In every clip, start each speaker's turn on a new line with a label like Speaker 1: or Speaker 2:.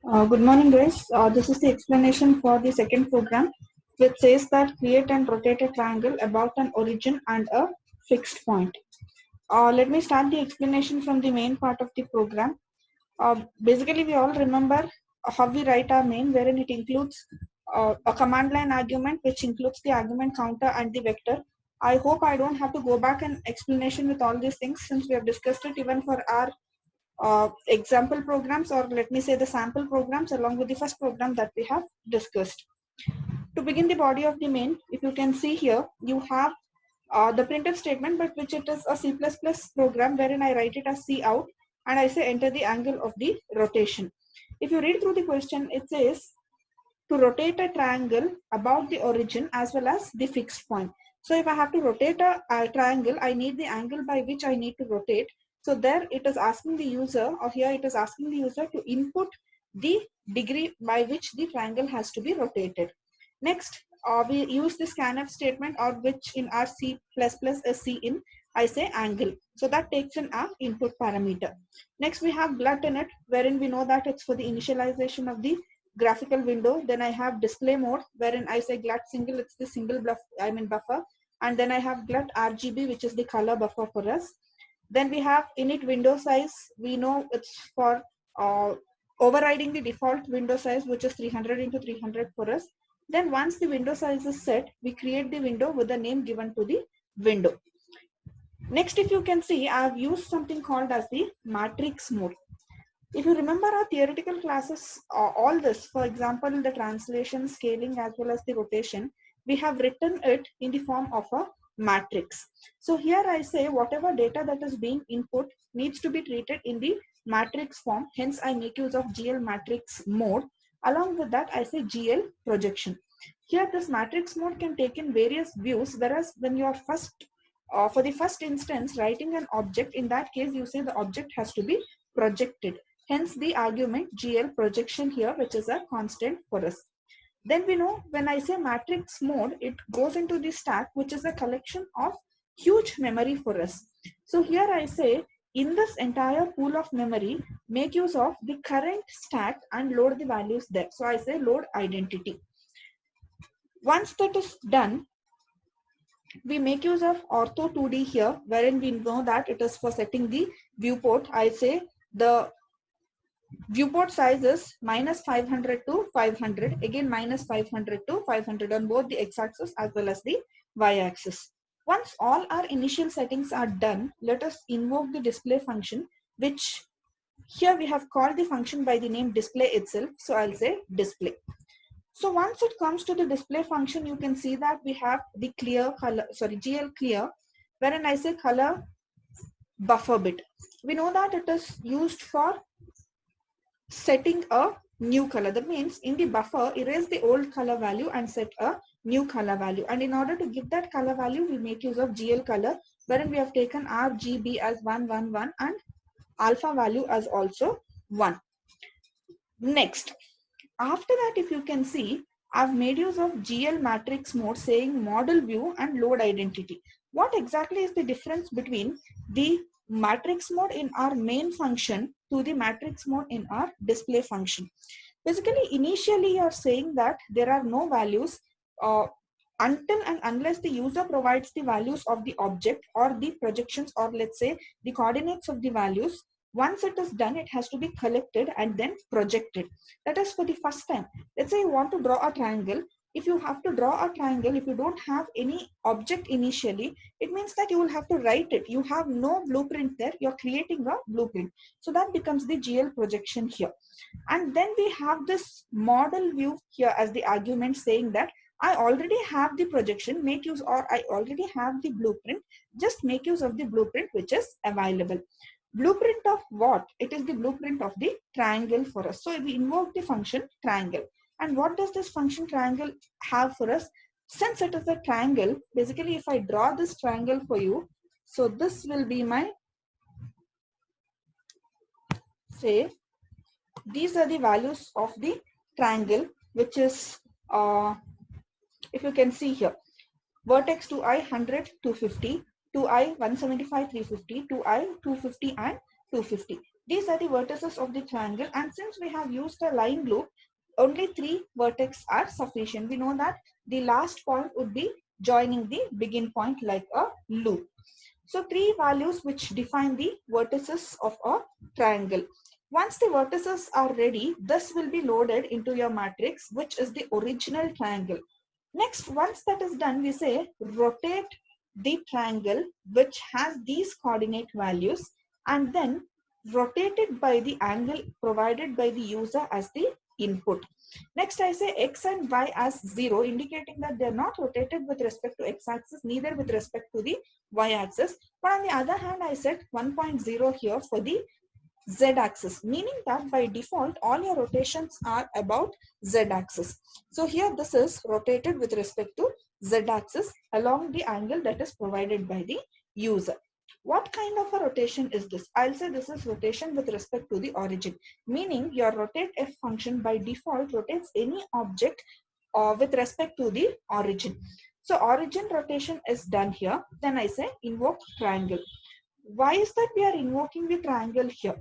Speaker 1: Good morning, guys. This is the explanation for the second program, which says that create and rotate a triangle about an origin and a fixed point. Let me start the explanation from the main part of the program. Basically, we all remember how we write our main, wherein it includes a command line argument, which includes the argument counter and the vector. I hope I don't have to go back and explanation with all these things since we have discussed it even for our example programs, or let me say the sample programs along with the first program that we have discussed. To begin the body of the main, if you can see here, you have the printf statement, but which it is a C++ program wherein I write it as C out and I say enter the angle of the rotation. If you read through the question, it says to rotate a triangle about the origin as well as the fixed point. So if I have to rotate a triangle, I need the angle by which I need to rotate. So there it is asking the user, or here it is asking the user to input the degree by which the triangle has to be rotated. Next, we use the scanf statement, or which in our C++ is Cin. I say angle. So that takes in our input parameter. Next, we have glut in it, wherein we know that it's for the initialization of the graphical window. Then I have display mode, wherein I say glut single, it's the single buffer. And then I have glut RGB, which is the color buffer for us. Then we have init window size. We know it's for overriding the default window size, which is 300 into 300 for us. Then once the window size is set, we create the window with the name given to the window. Next, if you can see, I have used something called as the matrix mode. If you remember our theoretical classes, all this, for example, the translation, scaling, as well as the rotation, we have written it in the form of a matrix. So here I say whatever data that is being input needs to be treated in the matrix form. Hence, I make use of GL matrix mode. Along with that, I say GL projection. Here, this matrix mode can take in various views, whereas when you are for the first instance, writing an object, in that case, you say the object has to be projected. Hence the argument GL projection here, which is a constant for us. Then we know when I say matrix mode, it goes into the stack, which is a collection of huge memory for us. So here I say in this entire pool of memory, make use of the current stack and load the values there. So I say load identity. Once that is done, we make use of ortho 2D here, wherein we know that it is for setting the viewport. I say the viewport size is minus 500 to 500, again minus 500 to 500 on both the x-axis as well as the y-axis. Once all our initial settings are done, let us invoke the display function, which here we have called the function by the name display itself. So I'll say display. So once it comes to the display function, you can see that we have the clear color, GL clear, wherein I say color buffer bit. We know that it is used for setting a new color. That means in the buffer, erase the old color value and set a new color value. And in order to give that color value, we make use of GL color, wherein we have taken RGB as 111 and alpha value as also 1. Next, after that, if you can see, I've made use of GL matrix mode saying model view and load identity. What exactly is the difference between the matrix mode in our main function to the matrix mode in our display function? Basically, initially you're saying that there are no values until and unless the user provides the values of the object or the projections, or let's say the coordinates of the values. Once it is done, it has to be collected and then projected. That is for the first time. Let's say you want to draw a triangle. If you have to draw a triangle, if you don't have any object initially, it means that you will have to write it. You have no blueprint there. You're creating a blueprint. So that becomes the GL projection here. And then we have this model view here as the argument saying that I already have the projection, make use, or I already have the blueprint, just make use of the blueprint which is available. Blueprint of what? It is the blueprint of the triangle for us. So we invoke the function triangle. And what does this function triangle have for us? Since it is a triangle, basically if I draw this triangle for you, so this will be my, say, these are the values of the triangle, which is, if you can see here, vertex 2i 100 250, 2i 175 350, 2i 250 and 250. These are the vertices of the triangle, and since we have used a line loop, only 3 vertex are sufficient. We know that the last point would be joining the begin point like a loop. So 3 values which define the vertices of a triangle. Once the vertices are ready, this will be loaded into your matrix, which is the original triangle. Next, once that is done, we say rotate the triangle which has these coordinate values, and then rotate it by the angle provided by the user as the input. Next, I say x and y as 0, indicating that they are not rotated with respect to x-axis, neither with respect to the y-axis. But on the other hand, I set 1.0 here for the z-axis, meaning that by default, all your rotations are about z-axis. So here this is rotated with respect to z-axis along the angle that is provided by the user. What kind of a rotation is this? I'll say this is rotation with respect to the origin, meaning your rotate f function by default rotates any object with respect to the origin. So origin rotation is done here. Then I say invoke triangle. Why is that we are invoking the triangle here?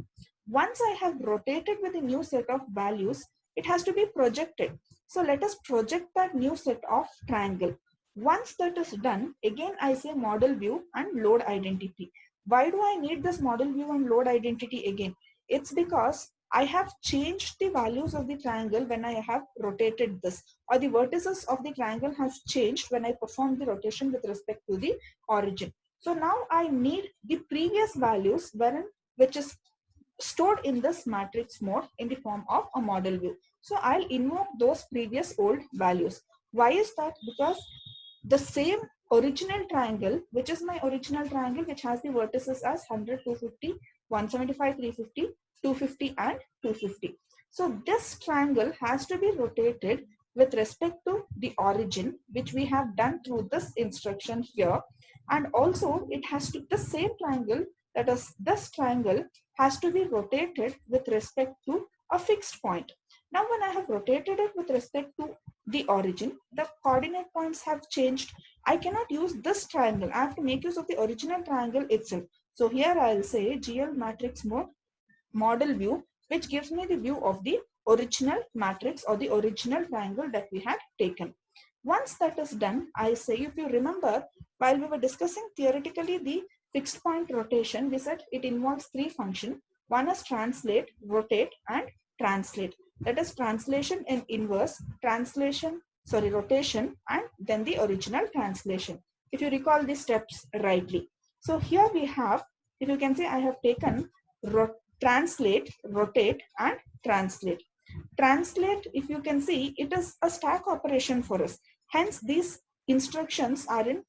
Speaker 1: Once I have rotated with a new set of values, it has to be projected. So let us project that new set of triangle. Once that is done, again I say model view and load identity. Why do I need this model view and load identity again? It's because I have changed the values of the triangle when I have rotated this, or the vertices of the triangle has changed when I perform the rotation with respect to the origin. So now I need the previous values which is stored in this matrix mode in the form of a model view. So I'll invoke those previous old values. Why is that? Because the same original triangle, which is my original triangle, which has the vertices as 100, 250, 175, 350, 250 and 250. So this triangle has to be rotated with respect to the origin, which we have done through this instruction here. And also it has to, the same triangle, that is this triangle has to be rotated with respect to a fixed point. Now when I have rotated it with respect to the origin, the coordinate points have changed. I cannot use this triangle. I have to make use of the original triangle itself. So here I'll say GL matrix mode model view, which gives me the view of the original matrix or the original triangle that we had taken. Once that is done, I say, if you remember, while we were discussing theoretically the fixed point rotation, we said it involves 3 functions. One is translate, rotate, and translate. That is translation in inverse, rotation, and then the original translation. If you recall the steps rightly. So here we have, if you can see, I have taken translate, rotate, and translate. Translate, if you can see, it is a stack operation for us. Hence, these instructions are in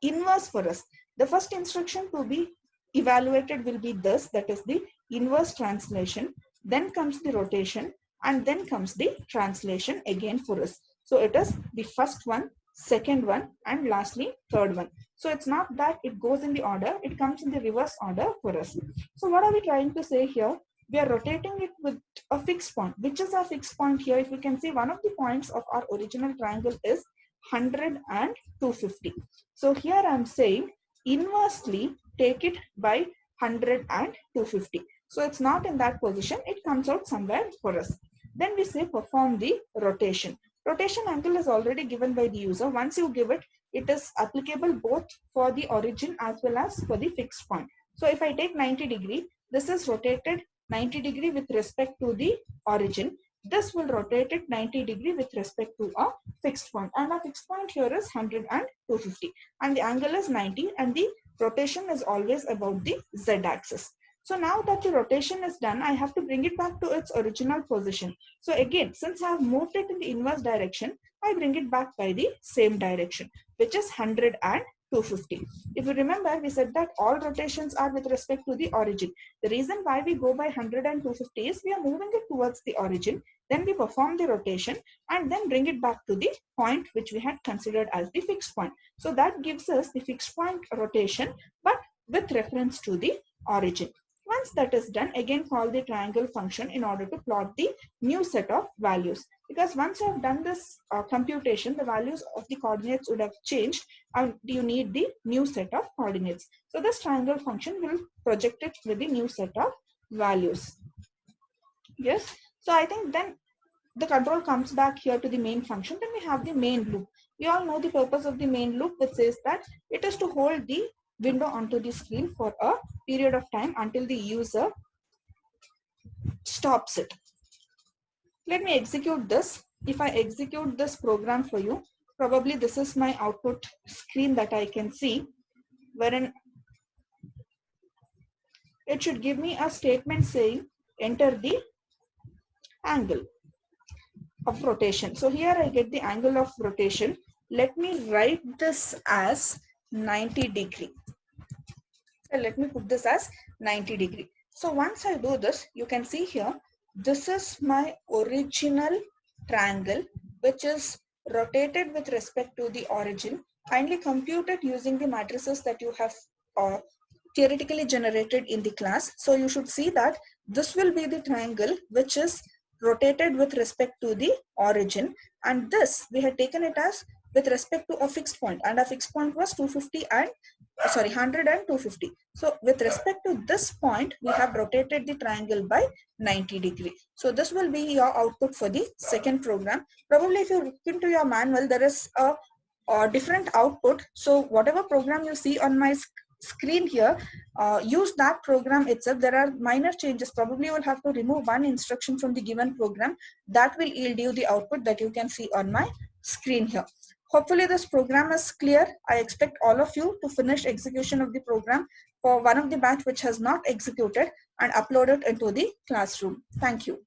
Speaker 1: inverse for us. The first instruction to be evaluated will be this, that is the inverse translation. Then comes the rotation, and then comes the translation again for us. So it is the first one, second one, and lastly third one. So it's not that it goes in the order, it comes in the reverse order for us. So what are we trying to say here? We are rotating it with a fixed point. Which is our fixed point here? If you can see, one of the points of our original triangle is 100 and 250. So here I'm saying inversely take it by 100 and 250. So it's not in that position, it comes out somewhere for us. Then we say perform the rotation. Rotation angle is already given by the user. Once you give it, it is applicable both for the origin as well as for the fixed point. So if I take 90 degree, this is rotated 90 degree with respect to the origin. This will rotate it 90 degree with respect to a fixed point. And our fixed point here is 100 and 250. And the angle is 90, and the rotation is always about the z-axis. So now that the rotation is done, I have to bring it back to its original position. So again, since I have moved it in the inverse direction, I bring it back by the same direction, which is 100 and 250. If you remember, we said that all rotations are with respect to the origin. The reason why we go by 100 and 250 is we are moving it towards the origin. Then we perform the rotation and then bring it back to the point which we had considered as the fixed point. So that gives us the fixed point rotation, but with reference to the origin. Once that is done, again call the triangle function in order to plot the new set of values. Because once you have done this computation, the values of the coordinates would have changed, and you need the new set of coordinates. So this triangle function will project it with the new set of values. Yes. So I think then the control comes back here to the main function. Then we have the main loop. You all know the purpose of the main loop, which says that it is to hold the window onto the screen for a period of time until the user stops it. Let me execute this. If I execute this program for you, probably this is my output screen that I can see, wherein it should give me a statement saying enter the angle of rotation. So here I get the angle of rotation. Let me write this as 90 degree. So let me put this as 90 degree. So once I do this, you can see here, this is my original triangle, which is rotated with respect to the origin. Kindly compute it using the matrices that you have theoretically generated in the class. So you should see that this will be the triangle which is rotated with respect to the origin, and this we had taken it as with respect to a fixed point, and a fixed point was 250 and 100 and 250. So with respect to this point, we have rotated the triangle by 90 degree. So this will be your output for the second program. Probably if you look into your manual, there is a different output. So whatever program you see on my screen here, use that program itself. There are minor changes. Probably you will have to remove one instruction from the given program. That will yield you the output that you can see on my screen here. Hopefully this program is clear. I expect all of you to finish execution of the program for one of the batch which has not executed and upload it into the classroom. Thank you.